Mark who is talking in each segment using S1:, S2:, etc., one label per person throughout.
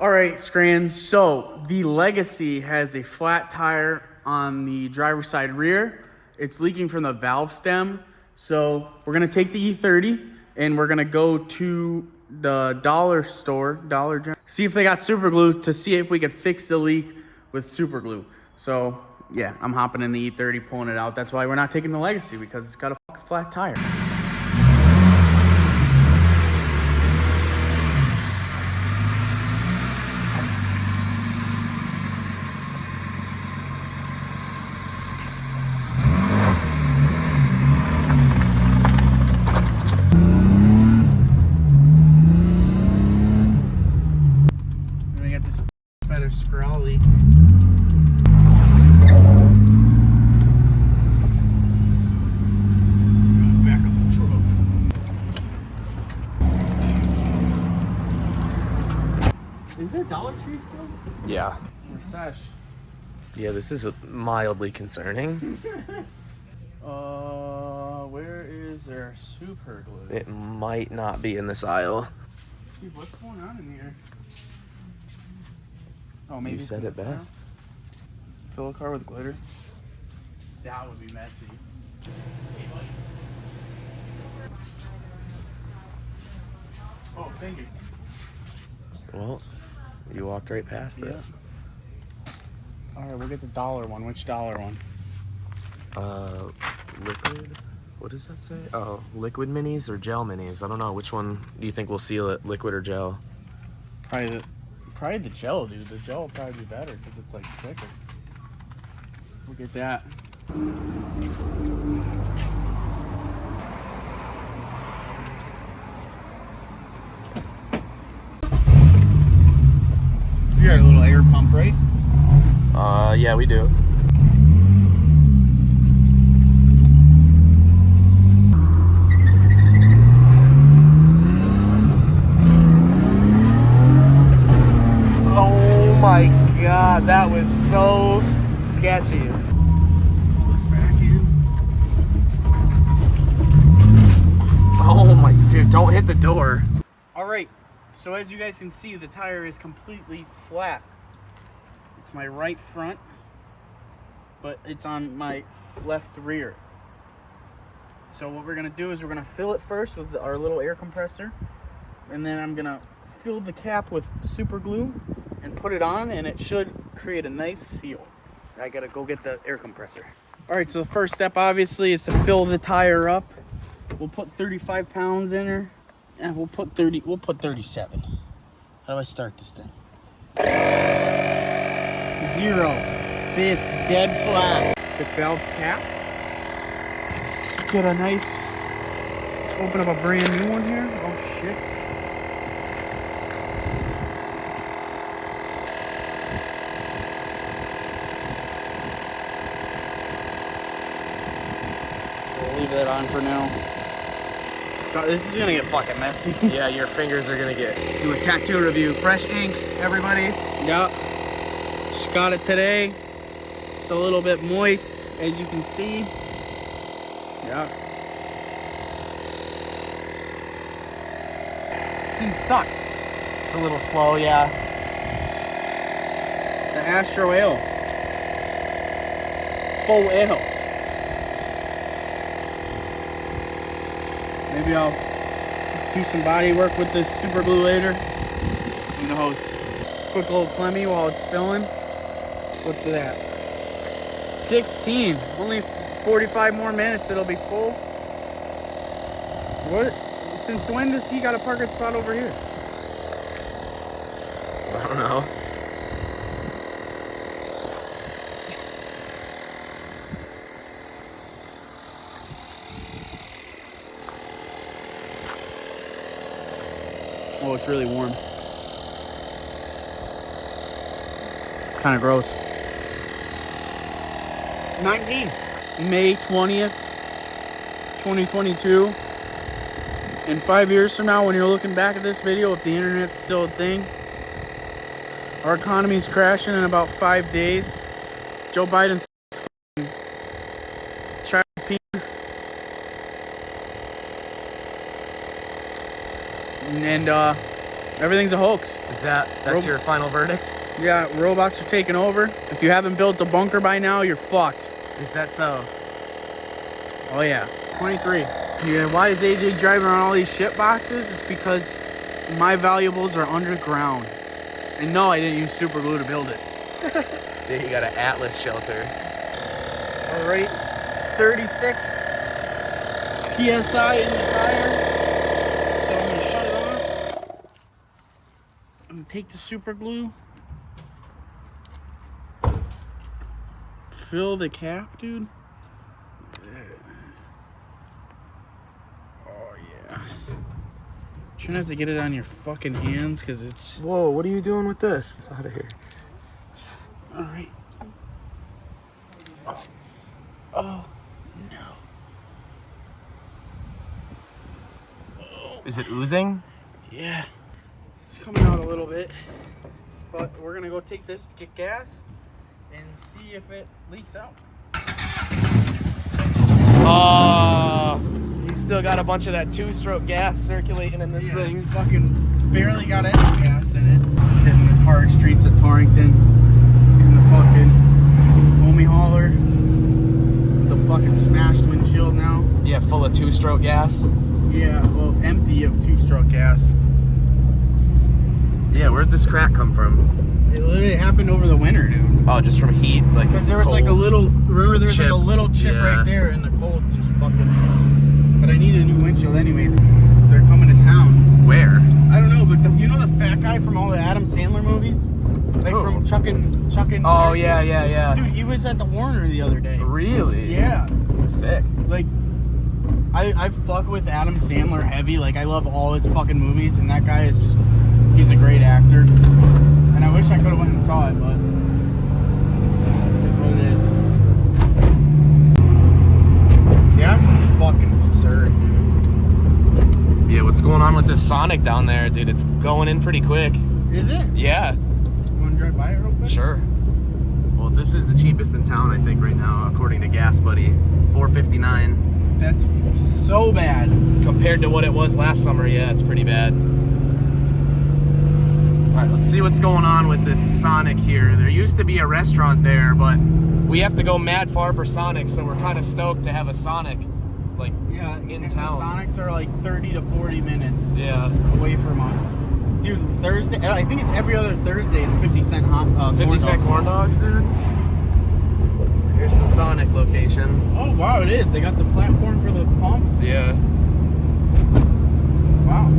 S1: All right, Scrans. So the Legacy has a flat tire on the driver's side rear. It's leaking from the valve stem. So we're gonna take the E30 and we're gonna go to the dollar store, Dollar General, see if they got super glue to see if we could fix the leak with super glue. So yeah, I'm hopping in the E30, pulling it out. That's why we're not taking the Legacy, because it's got a fucking flat tire. Scrawly. Back up the truck. Is there Dollar Tree still?
S2: Yeah.
S1: Or Sesh?
S2: Yeah, this is mildly concerning.
S1: Where is there super glue?
S2: It might not be in this aisle.
S1: Dude, what's going on in here? Oh, maybe
S2: You said it best.
S1: Fill a car with glitter? That would be messy. Oh, thank you.
S2: Well, you walked right past it.
S1: All right, we'll get the dollar one. Which dollar one?
S2: Liquid? What does that say? Oh, liquid minis or gel minis? I don't know. Which one do you think will seal it, liquid or gel?
S1: Probably the gel, dude. The gel will probably be better because it's like thicker. We'll get that. You got a little air pump, right?
S2: Yeah, we do. Oh my God, that was so sketchy.
S1: Let's back in.
S2: Oh my, dude, don't hit the door.
S1: All right, so as you guys can see, the tire is completely flat. It's my right front, but it's on my left rear. So what we're gonna do is we're gonna fill it first with our little air compressor, and then I'm gonna fill the cap with super glue and put it on, and it should create a nice seal. I gotta go get the air compressor. All right, so the first step obviously is to fill the tire up. We'll put 35 pounds in her, and we'll put 37. How do I start this thing? 0. See, it's dead flat. The valve cap. Let's get a nice, open up a brand new one here. Oh shit. We'll leave that on for now. So this is gonna get fucking messy.
S2: Yeah, your fingers are gonna get...
S1: Do a tattoo review. Fresh ink, everybody. Yep. Just got it today. It's a little bit moist, as you can see. Yep. This thing sucks.
S2: It's a little slow, yeah.
S1: The Astro Ale. Full ale. Maybe I'll do some body work with this super glue later. Who knows? Quick little Clemmy while it's spilling. What's that? 16. Only 45 more minutes, it'll be full. What? Since when does he got a parking spot over here?
S2: I don't know.
S1: Oh, it's really warm. It's kind of gross. 19. May 20th, 2022. In 5 years from now, when you're looking back at this video, if the internet's still a thing, our economy's crashing in about 5 days. Joe Biden's child peeing. And Everything's a hoax.
S2: That's your final verdict?
S1: Yeah, robots are taking over. If you haven't built a bunker by now, you're fucked.
S2: Is that so?
S1: Oh yeah. 23. Yeah, why is AJ driving around all these shit boxes? It's because my valuables are underground. And no, I didn't use super glue to build it.
S2: Dude, you got an Atlas shelter.
S1: All right, 36 PSI in the tire. So I'm gonna shut it off. I'm gonna take the super glue. Fill the cap, dude. Oh yeah. Try not to get it on your fucking hands, cause it's.
S2: Whoa, what are you doing with this? It's out of here.
S1: All right. Oh no.
S2: Is it oozing?
S1: Yeah. It's coming out a little bit, but we're gonna go take this to get gas and see if it leaks out.
S2: Oh, you still got a bunch of that 2-stroke gas circulating in this thing.
S1: It's fucking barely got any gas in it. Hitting the hard streets of Torrington in the fucking homie hauler. The fucking smashed windshield now.
S2: Yeah, full of 2-stroke gas.
S1: Yeah, well, empty of 2-stroke gas.
S2: Yeah, where'd this crack come from?
S1: It literally happened over the winter, dude.
S2: Oh, just from heat, like.
S1: Because there was like a little. Remember, there was like a little chip
S2: Yeah.
S1: right there, and the cold just fucking. But I need a new windshield, anyways. They're coming to town.
S2: Where?
S1: I don't know, but you know the fat guy from all the Adam Sandler movies, like
S2: Who?
S1: from Chuckin'.
S2: Oh yeah.
S1: Dude, he was at the Warner the other day.
S2: Really?
S1: Yeah.
S2: Sick.
S1: Like, I fuck with Adam Sandler heavy. Like, I love all his fucking movies, and that guy is just. He's a great actor. And I wish I could have went and saw it, but it's what it is. Gas is fucking absurd, dude.
S2: Yeah, what's going on with this Sonic down there, dude? It's going in pretty quick.
S1: Is it?
S2: Yeah.
S1: You want to drive by it real quick?
S2: Sure. Well, this is the cheapest in town, I think, right now, according to Gas Buddy. $4.59.
S1: That's so bad.
S2: Compared to what it was last summer, yeah, it's pretty bad. All right, let's see what's going on with this Sonic here. There used to be a restaurant there, but we have to go mad far for Sonic, so we're kind of stoked to have a Sonic, like,
S1: Yeah,
S2: in
S1: and
S2: town.
S1: The Sonics are like 30 to 40 minutes
S2: Yeah.
S1: away from us. Dude, Thursday, I think it's every other Thursday is 50 cent hot
S2: 50 cent corn dogs, dude. Here's the Sonic location.
S1: Oh, wow, it is. They got the platform for the pumps.
S2: Yeah.
S1: Wow.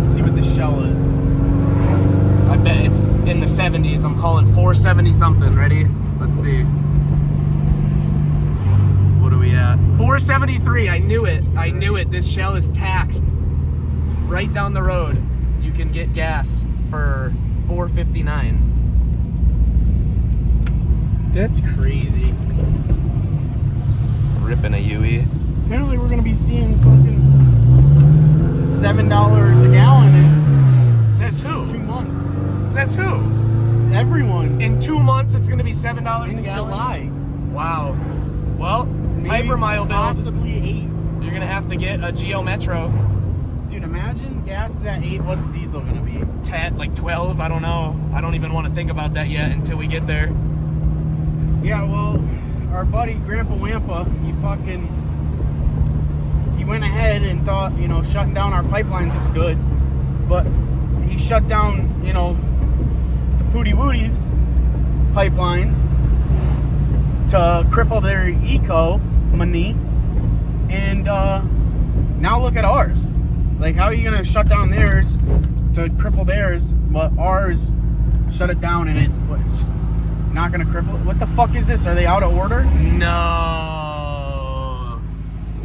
S1: Let's see what the shell is.
S2: I bet it's in the 70s. I'm calling 470 something. Ready? Let's see. What are we at? 473. I knew it. I knew it. This shell is taxed. Right down the road, you can get gas for $4.59.
S1: That's crazy.
S2: Ripping a Yui.
S1: Apparently we're gonna be seeing fucking $7 a gallon in
S2: Says who?
S1: 2 months.
S2: Says who?
S1: Everyone.
S2: In 2 months, it's gonna be $7 a
S1: In
S2: gallon.
S1: July.
S2: Wow. Well,
S1: Maybe
S2: hypermile build.
S1: possibly 8.
S2: You're gonna have to get a Geo Metro.
S1: Dude, imagine gas is at 8. What's diesel gonna be?
S2: 10, like 12. I don't know. I don't even want to think about that yet until we get there.
S1: Yeah, well, our buddy Grandpa Wampa, he went ahead and thought, shutting down our pipelines is good, but he shut down, the Pootie Wooties pipelines to cripple their economy, and now look at ours. Like, how are you gonna shut down theirs to cripple theirs, but ours shut it down and it's just not gonna cripple? What the fuck is this? Are they out of order?
S2: No.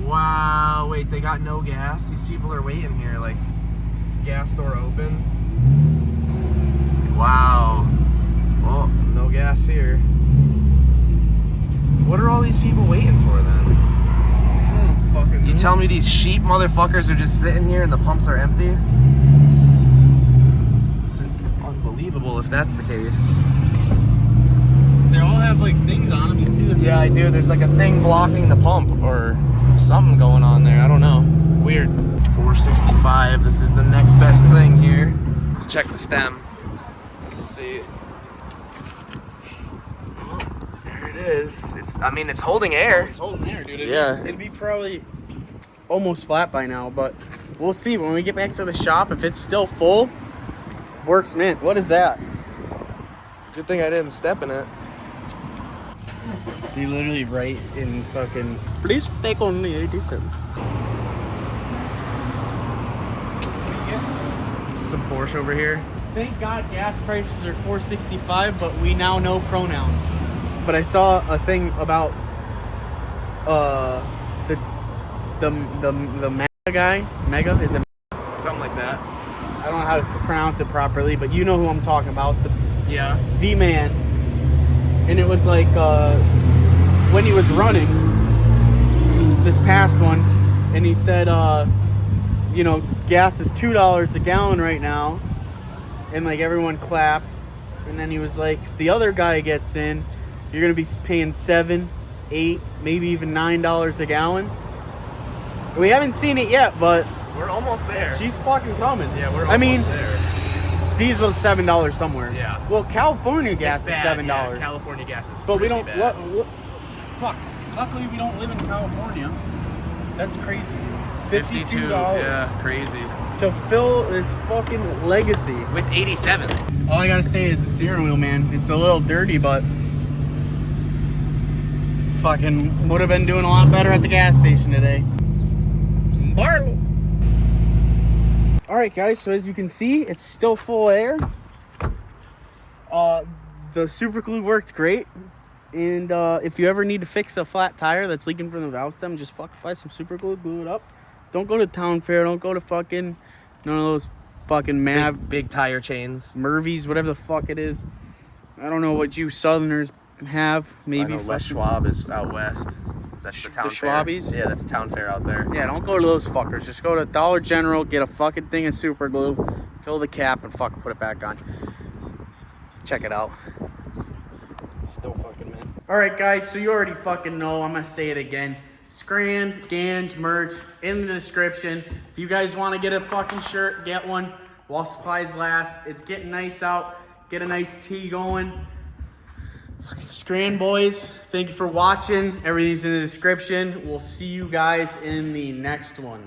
S2: Wow. Wait, they got no gas? These people are waiting here, like, gas door open. Wow. Well, no gas here. What are all these people waiting for then?
S1: I don't fucking
S2: You
S1: know.
S2: tell me these sheep motherfuckers are just sitting here and the pumps are empty? This is unbelievable if that's the case.
S1: They all have like things on them. You see them?
S2: Yeah, I do. There's like a thing blocking the pump or something going on there. I don't know. Weird. 465. This is the next best thing here. Let's check the stem. Let's see. Oh, there it is. It's holding air.
S1: It's holding air, dude. It'd be probably almost flat by now, but we'll see when we get back to the shop. If it's still full, works mint. What is that?
S2: Good thing I didn't step in it.
S1: They literally write in fucking, please take only 87.
S2: Some Porsche over here.
S1: Thank God gas prices are $4.65, but we now know pronouns. But I saw a thing about the Mega guy. Mega? Is it?
S2: Something like that.
S1: I don't know how to pronounce it properly, but you know who I'm talking about.
S2: Yeah.
S1: The man. And it was like when he was running this past one, and he said, you know, gas is $2 a gallon right now, and like everyone clapped. And then he was like, if the other guy gets in, you're gonna be paying $7, $8, maybe even $9 a gallon. We haven't seen it yet, but
S2: We're almost there.
S1: she's fucking coming.
S2: Yeah, we're almost there.
S1: Diesel's $7 somewhere.
S2: Yeah.
S1: Well, California gas
S2: It's
S1: is
S2: bad,
S1: $7.
S2: yeah, California gas is
S1: But we
S2: pretty
S1: don't.
S2: bad.
S1: Fuck. Luckily, we don't live in California. That's crazy.
S2: 52. Yeah, crazy.
S1: to fill this fucking legacy.
S2: With 87.
S1: All I gotta say is the steering wheel, man. It's a little dirty, but fucking would have been doing a lot better at the gas station today. Barlow. All right, guys. So as you can see, it's still full air. The super glue worked great. And if you ever need to fix a flat tire that's leaking from the valve stem, just fucking buy some super glue, glue it up. Don't go to Town Fair. Don't go to fucking none of those fucking
S2: Big tire chains.
S1: Murphy's, whatever the fuck it is. I don't know what you Southerners have. Maybe
S2: I know Les Schwab is out west. That's the Town Fair.
S1: Schwabies?
S2: Yeah, that's Town Fair out there.
S1: Yeah, don't go to those fuckers. Just go to Dollar General, get a fucking thing of super glue, fill the cap, and fucking put it back on. Check it out. Still fucking mint. Alright, guys, so you already fucking know. I'm gonna say it again. Scrand, Ganj, merch in the description. If you guys want to get a fucking shirt, get one while supplies last. It's getting nice out. Get a nice tee going. Fucking Scrand, boys. Thank you for watching. Everything's in the description. We'll see you guys in the next one.